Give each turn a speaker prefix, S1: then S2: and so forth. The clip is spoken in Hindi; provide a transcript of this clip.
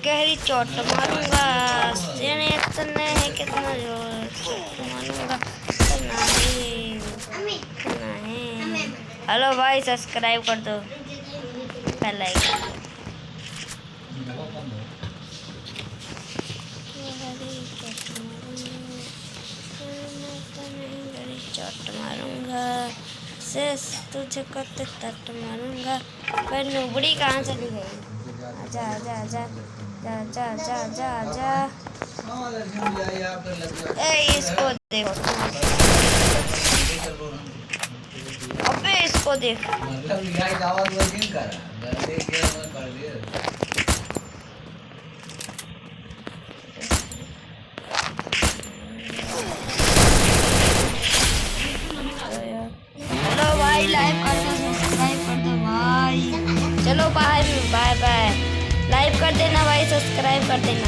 S1: गहरी चोट मारूंगा। तेरे इतने है कितना जोर चोट मारूंगा। नहीं नहीं। हेलो भाई सब्सक्राइब कर दो, लाइक कर दो। गहरी चोट मारूंगा, शेष तुझे कते तट मारूंगा। पर नुबड़ी कहाँ चली गई? आजा आजा आजा जा जा जा जा जा। इसको देखो, अबे इसको देख। हेलो भाई, लाइव कर दो, सब्सक्राइब कर दो भाई। चलो बाय बाय बाय। लाइव कर देना भाई, सब्सक्राइब कर देना।